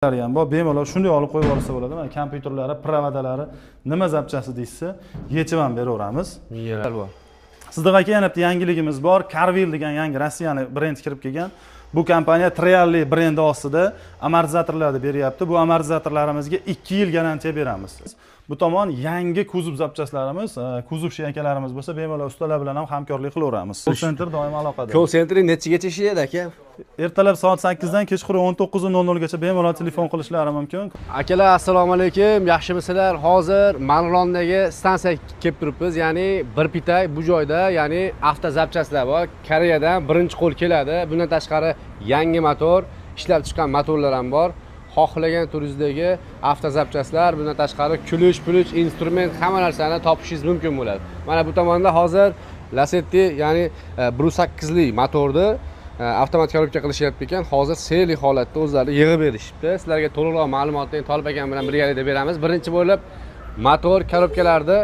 ham bor, bemalol shunday olib qo'yib olsa bo'ladi. Mana kompyuterlari, provodalari, nima zapchasi deysiz, yechib ham beraveramiz. Bor. Sizda aka yana bitta yangiligimiz bor. Carvil degan yangi Rossiyani brend kirib kelgan. Bu kompaniya Trialli brendi ostida amortizatorlarni beryapti. Bu amortizatorlarimizga 2 yil garantiya beramiz. Bu tomon yangi kuzov zapchaslarimiz, kuzov shenkalarimiz bo'lsa, bemalol ustalar bilan ham hamkorlik qilaveramiz. Call center doim aloqada. Call centeri nechigacha ishlaydi aka? Ertalab soat 8 dan kechqurun 19:00 gacha bemalol telefon qilishlari mumkin. Akalar, assalomu alaykum. Yaxshimisizlar? Hozir Marg'ilondagi stansiyaga kelib turibmiz. Ya'ni bir pitay bu joyda, ya'ni avto zapchaslar bor. Koreyadan birinchi qo'l keladi. Bundan tashqari yangi motor, ishlab chiqqan motorlar ham bor. Xohlagan turingizdagi avto zapchaslar, bundan tashqari kulush, instrument, hamma narsani topishingiz mumkin bo'ladi. Mana bu tomonda hozir Lacetti, ya'ni 1.8 li motorni avtomatik korobka qilishyapti ekan. Hozir serli holatda o'zlari yig'ib berishibdi. Sizlarga to'liqroq ma'lumotni Tolib akam bilan birgalikda beramiz. Birinchi bo'lib motor korobkalarni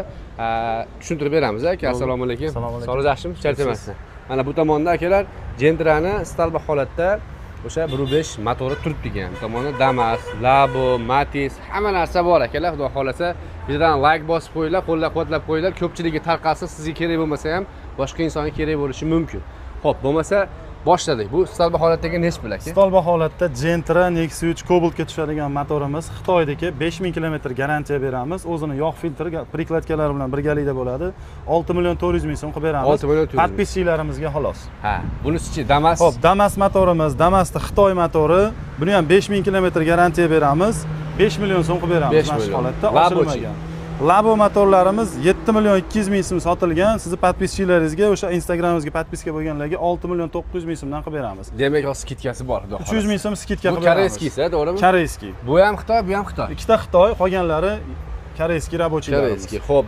tushuntirib beramiz aka. Assalomu alaykum. Sog'liq yaxshimi? Charchamasdan. Mana bu tomonda akalar Gentra'ni stalba holatda o'sha 1.5 motori turibdi ekan. Bu tomonda Damas, Labo, Matiz, hamma narsa bor akalar. Xudo xolasa bizdan like bosib qo'yinglar, qo'llab-quvvatlab qo'yinglar. Ko'pchilikga tarqalsa, sizga kerak bo'lmasa ham boshqa insonga kerak bo'lishi mumkin. Xo'p, bo'lmasa boshladik. Bu stalba holatdagi nechi pul aka? Stalba holatda Gentra Nexus 3 Cobaltga tushadigan motorimiz Xitoydagi 5000 km garantiya beramiz. O'zini yog' filtri, prikladkalari bilan birgalikda bo'ladi. 6.400.000 so'm qilib beramiz. 6.400.000. Podpischalarimizga xolos. Ha, bunisi-chi Damas. Xo'p, Damas motorimiz, Damasda Xitoy motori. Buni ham 5000 km garantiya beramiz. 5 million so'm qilib beramiz mana shu holatda. Oshirilmagan. Labo motorlarimiz 7.200.000 so'm sotilgan. Sizni podpischalaringizga, o'sha Instagramimizga podpiska bo'lganlarga 6.900.000 so'mdan qilib beramiz. Demak, skitkasi bor, xudo xolasa. 300.000 so'm skitka qilib Bu beramiz. koreyskisi, to'g'rimi? Koreyskiy. Bu ham Xitoy, bu ham Xitoy. Ikkita Xitoy, qolganlari koreyskiy rabochiylarimiz. Koreyskiy. Xo'p,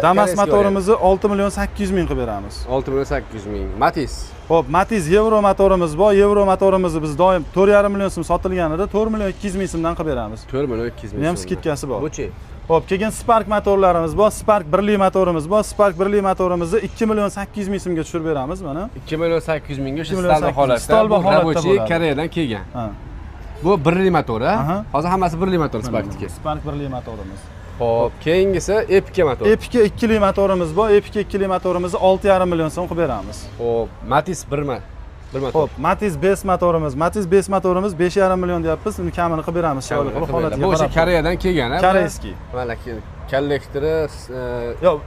Damas motorimizni 6.800.000 qilib beramiz. 6.800.000. Matiz. Xo'p, Matiz Euro motorimiz bor. Euro motorimizni biz doim 4.5 million so'm sotilganida 4.200.000 so'mdan qilib beramiz. 4.200.000. Bu ham skitkasi bor. Bu-chi? Xo'p, keyin Spark motorlarimiz bor. Spark 1 li motorimiz bor. Spark 1 li motorimizni 2.800.000 so'mga tushirib beramiz mana. 2.800.000 ga stalba holatda. Stalba holatda bo'ladi. Koreyadan kelgan. Ha. Bu 1 li motor, ha? Hozir hammasi 1 li motor Sparkniki. Spark 1 li motorimiz. Xo'p, keyingisi Epica motor. Epica 2 li motorimiz bor. Epica 2 li motorimizni 6.5 million so'm qilib beramiz. Xo'p, Matiz 1 motor. Xo'p, Matiz Base motorimiz. Matiz Base motorimiz 5.5 million deyapmiz. Uni kamini qilib beramiz. Bu o'sha Koreyadan kelgan, ha? Koreyskiy. Mana kollektori yo'q,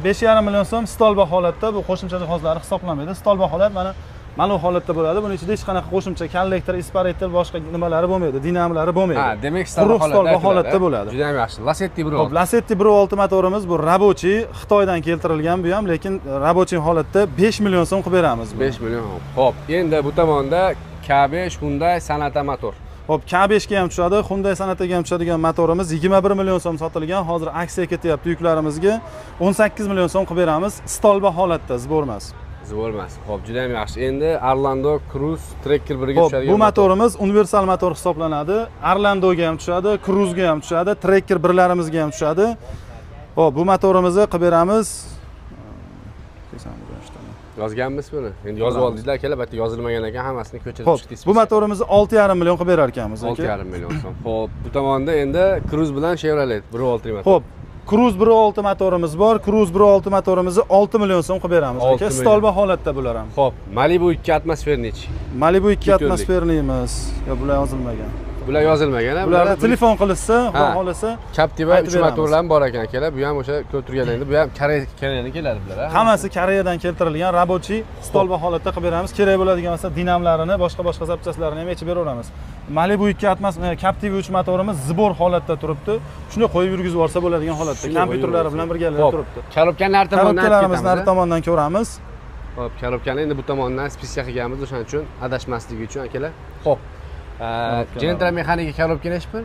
5.5 million so'm stalba holatda. Bu qo'shimcha jihozlari hisoblanmaydi. Stalba holat mana bu holatda bo'ladi. Buning ichida hech qanaqa qo'shimcha kollektor, isparator, boshqa nimalari bo'lmaydi, dinamolari bo'lmaydi. Ha, demak stalba holatda bo'ladi. Juda ham yaxshi. Lacetti 1.6. Xo'p, Lacetti 1.6 motorimiz bu rabochiy, Xitoydan keltirilgan bu ham, lekin rabochiy holatda 5 million so'm qilib beramiz. 5 million. Xo'p, endi bu tomonda K5 Hyundai Sonata motor. Xo'p, K5 ga ham tushadi, Hyundai Sonataga ham tushadigan motorimiz 21 million so'm sotilgan. Hozir aksiya ketyapti yuklarimizga. 18 million so'm qilib beramiz. Stalba holatda, zbormas. Zbormas. Xo'p, juda ham yaxshi. Endi Orlando Cruise Tracker 1 ga tushadigan. Bu motorimiz universal motor hisoblanadi. Orlandoga ham tushadi, Cruise'ga ham tushadi, Tracker 1larimizga ham tushadi. Xo'p, bu motorimizni qilib beramiz. Yozganmiz buni. Endi yozib oldingizlar akalar, bitta yozilmagan ekan, hammasini ko'chirib chiqdingiz. Bu motorimizni 6.5 million qilib berar ekanmiz aka. 6.5 million so'm. Xo'p, bu tomonda endi Cruise bilan Chevrolet 1.6 motor. Xo'p, Cruise 1.6 motorimiz bor. Cruise 1.6 motorimizni 6 million so'm qilib beramiz aka. Stalba holatda bular ham. Xo'p, Malibu 2 atmosfernichi. Malibu 2 atmosfernimiz. Yo, bular yozilmagan. Bular yozilmagan, ha? Bularni telefon qilishsa, xudo xolasa, Captiva 3 motorlar ham bor ekan akalar. Bu ham o'sha ko'rib turganingizda, bu ham Koreyadan keladi bular, ha? Hammasi Koreyadan keltirilgan rabochiy stalba holatda qilib beramiz. Kerak bo'ladigan bo'lsa dinamlarini, boshqa zapchaslarini ham yechib beraveramiz. Malibu 2 atmosfer, Captiva 3 motorimiz zbor holatda turibdi. Shuni qo'yib yurgizib olsa bo'ladigan holatda. Kompyuterlari bilan birgalikda turibdi. Korobkalarni nari tomondan ko'ramiz. Xo'p, korobkani endi bu tomondan spesiya qilganmiz, o'shaning uchun adashmasligi uchun akalar. Xo'p. Gentra mexanika korobka nechi pul?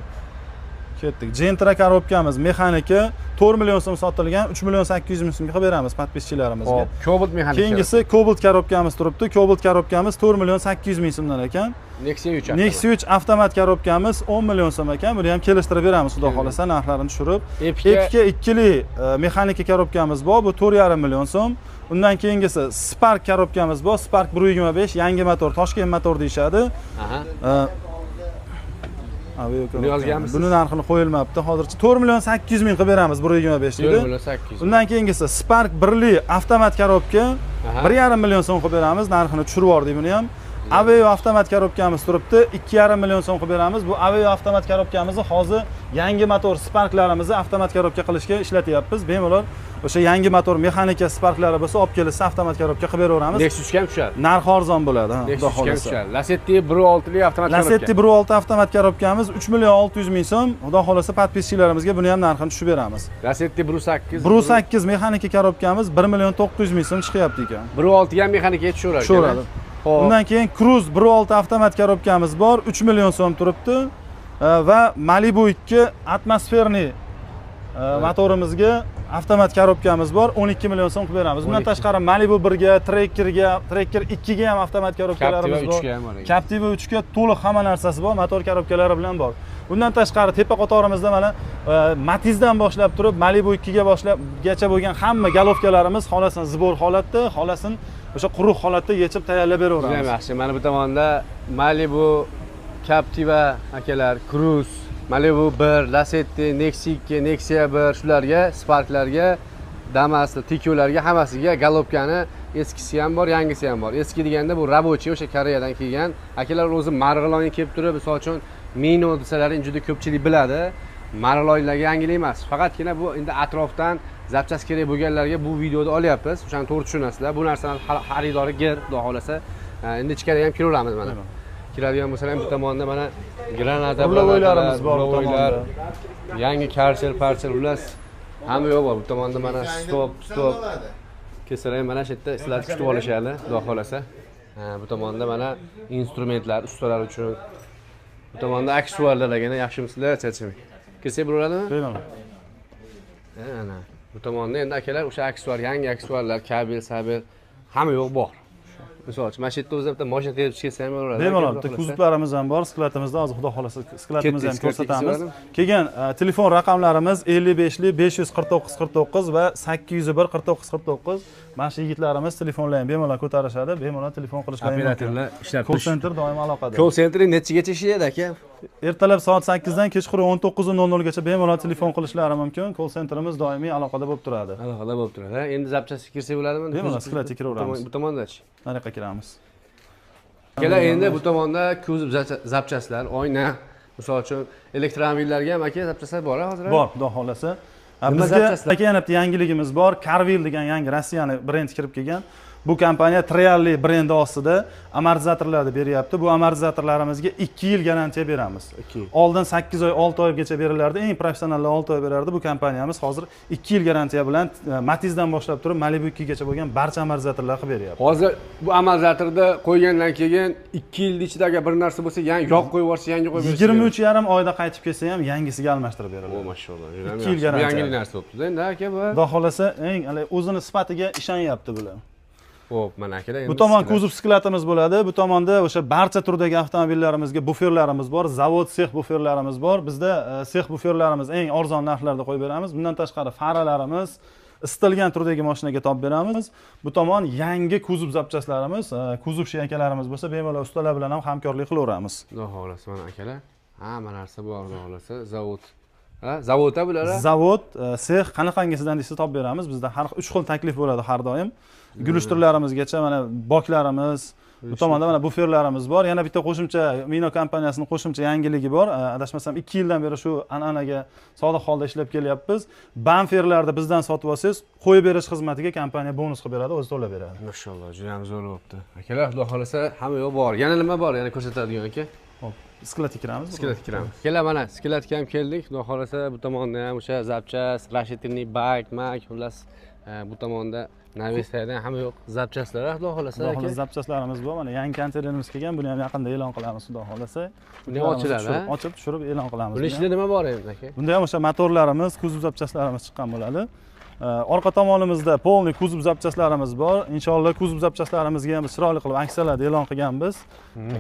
Ketdik. Gentra korobkamiz mexanika 4 million so'm sotilgan, 3.800.000 so'mga qilib beramiz podpischalarimizga. Cobalt mexanika. Keyingisi Cobalt korobkamiz turibdi. Cobalt korobkamiz 4.800.000 so'mdan ekan. Nexus 3 avtomat korobkamiz 10 million so'm ekan. Buni ham kelishtirib beramiz, xudo xolasa, narxlarini tushirib. Epica 2 li mexanika korobkamiz bor, bu 4.5 million so'm. Undan keyingisi Spark korobkamiz bor. Spark 1.25 yangi motor, Toshkent motor deyshadi. Aveo Buni yozganmisiz? Buni narxini qo'yilmabdi. Hozircha 4 million 800 ming qilib beramiz 1.25 4 lik. million 800. Undan keyingisi Spark 1li avtomat korobka 1.5 million so'm qilib beramiz. Narxini tushirib yubordik buni ham. Aveo avtomat korobkamiz turibdi, 2.5 million so'm qilib beramiz. Bu Aveo avtomat korobkamizni hozir yangi motor Sparklarimizni avtomat korobka qilishga ishlatyapmiz. Bemalol o'sha yangi motor mexanika Sparklari bo'lsa, olib kelsa avtomat korobka qilib beraveramiz. Nexus ga ham tushadi. Narxi arzon bo'ladi, ha, xudo Nexus ga ham xolasa. tushadi. Lacetti 1.6 lik avtomat korobka. Lacetti 1.6 avtomat korobkamiz 3 million 600 ming so'm. Xudo xolasa podpischilarimizga buni ham narxini tushib beramiz. Lacetti 1.8. 1.8 mexanika korobkamiz 1 million 900 ming so'm chiqyapti ekan. 1.6 ga ham mexanikaga tushaveradi. Tushaveradi. Undan keyin Cruze 1.6 avtomat korobkamiz bor, 3 million so'm turibdi va Malibu 2 atmosferniy motorimizga avtomat korobkamiz bor, 12 million so'm qilib beramiz. Bundan tashqari Malibu 1 ga, Tracker 2 ga ham avtomat korobkalarimiz bor. Captiva 3 ga to'liq hamma narsasi bor, motor korobkalari bilan bor. Bundan tashqari tepa qatorimizda mana Matizdan boshlab turib Malibu 2 ga boshlabgacha bo'lgan hamma galovkalarimiz xolasin zibor holatda, xolasin o'sha quruq holatda yechib tayyorlab beraveramiz. Juda yaxshi. Mana bu tomonda Malibu, Captiva akalar, Cruze, Malibu 1, Lacetti, Nexia 2, Nexia 1 shularga, Sparklarga, Damas'li, Tiko'larga hammasiga galopkani eskisi ham bor, yangisi ham bor. Eski deganda bu rabochiy o'sha Koreyadan kelgan. Akalar o'zi Marg'ilonga kelib turib, misol uchun Mino desalaring juda ko'pchilik biladi. Marg'ilonlarga yangilik emas. Faqatgina bu endi atrofdan zapchast kerak bo'lganlarga bu videoni olyapmiz. O'shani to'g'ri tushunasizlar. Bu narsani xaridori gir, xudo xolasa. Endi ichkariga ham kiraveramiz mana. Kiradigan bo'lsalar ham bu tomonda mana granata o'ylarimiz bor bu tomonda. Yangi Karcher, Parcher ulas hamma yo'q bor. Bu tomonda mana stop. Kesalar mana shu yerda sizlar kutib olishadi, xudo xolasa. Bu tomonda mana instrumentlar ustalar uchun. Bu tomonda aksesuarlar degani yaxshimisizlar, chachimik. Kelsak bo'ladimi? Bemalol. Ana. Bu tomonda endi akalar o'sha aksesuar, yangi aksesuarlar, kabel, sabel hamma yo'q bor. Misol uchun mana shu yerda o'zi bitta mashina terib chiqsa ham bo'laveradi. Bemalol, bitta kuzovlarimiz ham bor, sklatimizda hozir xudo xolasa sklatimizni ham ko'rsatamiz. Keyin telefon raqamlarimiz 55 lik 549 49 va 801 49 49. Mana shu yigitlarimiz telefonlarni bemalol ko'tarishadi, bemalol telefon qilishlari mumkin. Operatorlar ishlab Call center doim aloqada. Call center nechigacha ishlaydi aka? Ertalab soat 8 dan kechqurun 19:00 gacha bemalol telefon qilishlari mumkin. Call centerimiz doimiy aloqada bo'lib turadi. Aloqada bo'lib turadi. Endi zapchastga kirsak bo'ladimi? Bemalol sklatga kiraveramiz. Bu tomondachi? Qanaqa kiramiz? Kelar endi bu tomonda kuzov zapchastlar, oyna, misol uchun elektromobillarga ham aka zapchastlar bor hozir. Bor, xudo xolasa. Bizga yana bitta yangiligimiz bor. Carvil degan yangi Rossiyani brend kirib kelgan. Bu kompaniya Trialli brendi ostida amortizatorlarni beryapti. Bu amortizatorlarimizga 2 yil garantiya beramiz. Oldin 8 oy, 6 oygacha berilardi. Eng professionallar 6 oy berardi. Bu kompaniyamiz hozir 2 yil garantiya bilan Matizdan boshlab turib Malibu 2 gacha bo'lgan barcha amortizatorlarni qilib beryapti. Hozir bu amortizatorda qo'ygandan keyin 2 yil ichida agar bir narsa bo'lsa, yangi yo'q qo'yib yuborsa, yangi qo'yib bersa. 23,5 oyda qaytib kelsa ham yangisiga almashtirib beriladi. O, mashalloh. 2 yil garantiya. Yangi narsa bo'libdi. Endi aka bu. Xudo xolasa, eng o'zini sifatiga ishonyapti bular. Xo'p, mana akalar endi bu tomon kuzov sklatimiz bo'ladi. Bu tomonda o'sha barcha turdagi avtomobillarimizga buferlarimiz bor, zavod, sex buferlarimiz bor. Bizda sex buferlarimiz eng arzon narxlarda qo'yib beramiz. Bundan tashqari faralarimiz istalgan turdagi mashinaga topib beramiz. Bu tomon yangi kuzov zapchastlarimiz, kuzov akalarimiz bo'lsa, bemalol ustalar bilan ham hamkorlik qilaveramiz. Xudo xolasa mana akalar. Hamma narsa bor, xudo xolasa. Zavod. Ha, zavodda bular? Zavod, sex qanaqangisidan desa topib beramiz. Bizda har 3 xil taklif bo'ladi har doim. Gulishtirlarimizgacha mana boklarimiz, bu tomonda mana buferlarimiz bor. Yana bitta qo'shimcha Mino kompaniyasining qo'shimcha yangiligi bor. Adashmasam 2 yildan beri shu an'anaga sodiq holda ishlab kelyapmiz. Bamferlarni bizdan sotib olsangiz, qo'yib berish xizmatiga kompaniya bonus qilib beradi, o'zi to'lab beradi. Mashalloh, juda ham zo'r bo'libdi. Akalar, xudo xolasa hamma yo'q bor. Yana nima bor? Yana ko'rsatadigan aka? Hop, sklatga kiramiz. Sklatga kiramiz. Kelar mana sklatga ham keldik. Xudo xolasa bu tomonda ham o'sha zapchast, rashitinli bak, xullas bu tomonda Navesiyada hamma yo'q zapchastlar, xudo xolasa aka. Zapchastlarimiz bor. Mana yangi konteynerimiz kelgan, buni ham yaqinda e'lon qilamiz, xudo xolasa. Buni ochiladi, ochib tushirib e'lon qilamiz. Buni ichida nima bor endi aka? Bunda ham o'sha motorlarimiz, kuzov zapchastlarimiz chiqqan bo'ladi. Orqa tomonimizda polniy kuzov zapchastlarimiz bor. Inshaalloh kuzov zapchastlarimizga ham chiroyli qilib aksiyalarda e'lon qilganmiz.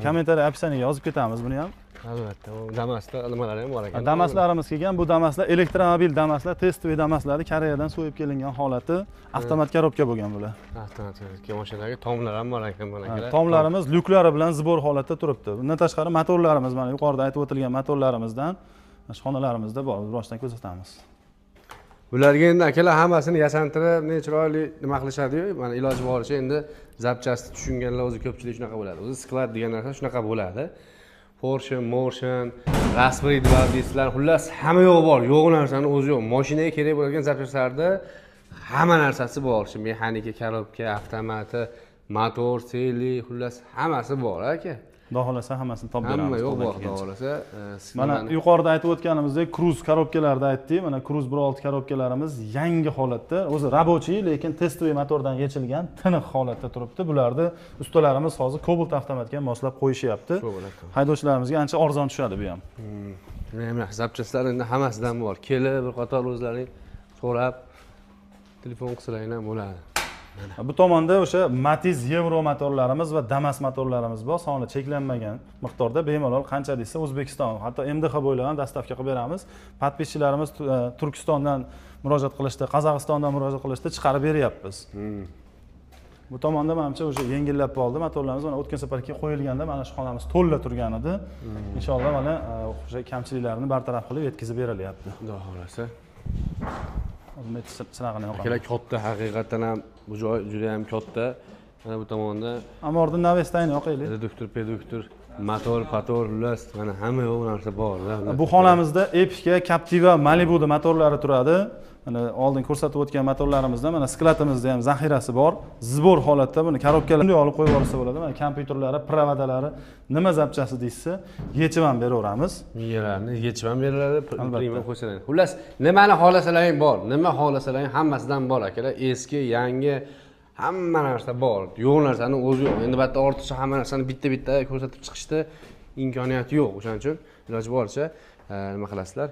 Kommentariy opsiyasiga yozib ketamiz buni ham. Albatta, u Damas'da nimalar ham bor ekan. Damaslarimiz kelgan. Bu Damaslar elektromobil Damaslar, testoviy Damaslarni Koreyadan so'yib kelingan holati, avtomat korobka bo'lgan bular. Avtomatik mashinalarga tomlar ham bor ekan mana akalar. Tomlarimiz lyuklari bilan zibor holatda turibdi. Bundan tashqari motorlarimiz mana yuqorida aytib o'tilgan motorlarimizdan shxonalarimizda bor. Boshdan ko'rsatamiz. Bularga endi akalar hammasini yasantirib, ne chiroyli nima qilishadi-yu, mana iloji boricha endi zapchasti tushunganlar o'zi ko'pchilik shunaqa bo'ladi. O'zi sklad degan narsa shunaqa bo'ladi. Porsche, Motion, Raspberry 2 deysizlar, xullas hamma yo'q bor. Yo'q narsani o'zi yo'q. Mashinaga kerak bo'lgan zapchastlarda hamma narsasi bor. Shu mexanika, korobka, avtomati, motor, seli, xullas hammasi bor aka. Xudo xolasa hammasini topib beramiz. Hamma yo'q bor, xudo xolasa. Mana yuqorida aytib o'tganimizdek, Cruz korobkalarda aytdik. Mana Cruz 1.6 korobkalarimiz yangi holatda, o'zi rabochiy, lekin testoviy motordan yechilgan, tiniq holatda turibdi. Bularni ustalarimiz hozir Cobalt avtomatga moslab qo'yishyapti. Haydovchilarimizga ancha arzon tushadi bu ham. Mana zapchastlar endi hammasidan bor. Kelib bir qator o'zlaring so'rab telefon qilsalaring ham bo'ladi. Bu tomonda o'sha Matiz Euro motorlarimiz va Damas motorlarimiz bor. Soni cheklanmagan miqdorda bemalol qancha desa O'zbekiston, hatto MDH bo'ylab ham dastavka qilib beramiz. Podpischilarimiz Turkistondan murojaat qilishdi, Qozog'istondan murojaat qilishdi, chiqarib beryapmiz. Bu tomonda menimcha o'sha yengillab qoldi motorlarimiz. Mana o'tgan safarga qo'yilganda mana shu xonamiz to'la turgan edi. Inshaalloh mana o'sha kamchiliklarni bartaraf qilib yetkazib berilyapti. Xudo xolasa. Sinag'ini yoqamiz. Akalar katta, haqiqatan ham bu joy juda ham katta. Mana bu tomonda Amorda Navestayni yoqaylik. reduktor, peduktor, motor, pator, xullas, mana hamma yo'q narsa bor. Bu xonamizda Epica, Captiva, Malibu'da motorlari turadi. Mana oldin ko'rsatib o'tgan motorlarimizda mana sklatimizda ham zaxirasi bor. Zibor holatda buni korobkalarni olib qo'yib yuborsa bo'ladi. Mana kompyuterlari, provodalari, nima zapchasi deysiz, yechib ham beraveramiz. Miyalarni yechib ham beriladi, prima qo'shiladi. Xullas, nimani xohlasalaring bor, nima xohlasalaring hammasidan bor akalar. Eski, yangi hamma narsa bor. Yo'q narsani o'zi yo'q. Endi bitta ortiqcha hamma narsani bitta-bitta ko'rsatib chiqishda imkoniyati yo'q. O'shaning uchun iloji boricha nima qilasizlar?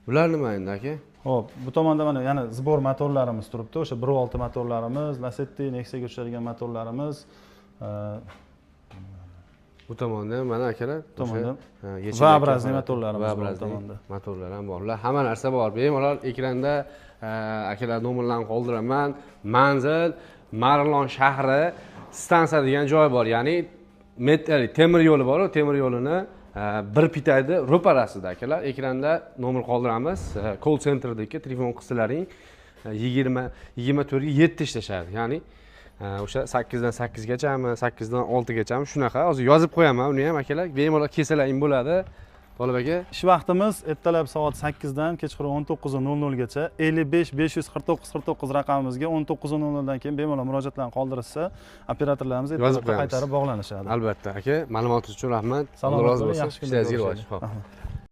Bular nima endi aka? Xo'p, bu tomonda mana yana zibor motorlarimiz turibdi. O'sha 1.6 motorlarimiz, Lacetti, Nexia'ga o'xshagan motorlarimiz. Bu tomonda ham mana akalar, tomonda va obrazli motorlarimiz bor tomonda. Motorlar ham bor. Hamma narsa bor. Bemalol ekranda akalar nomerlarini qoldiraman. Manzil Marlon shahri stansiya degan joy bor. Ya'ni temir yo'li bor, temir yo'lini bir pitayda ro'parasida akalar. Ekranda nomer qoldiramiz. Call centerdagi telefon qilsalaring 24 ga 7 ishlashadi. Ya'ni o'sha 8 dan 8 gachami, 8 dan 6 gachami shunaqa. Hozir yozib qo'yaman uni ham akalar. Bemalol kelsalaring bo'ladi. Talab aka, ish vaqtimiz ertalab soat 8 dan kechqurun 19:00 gacha 55 549 49 raqamimizga 19:00 dan keyin bemalol murojaatlarni qoldirishsa, operatorlarimiz ertalab qaytarib bog'lanishadi. Albatta aka, ma'lumotingiz uchun rahmat. Alloh rozi bo'lsin. Ishlayingizga rivoj.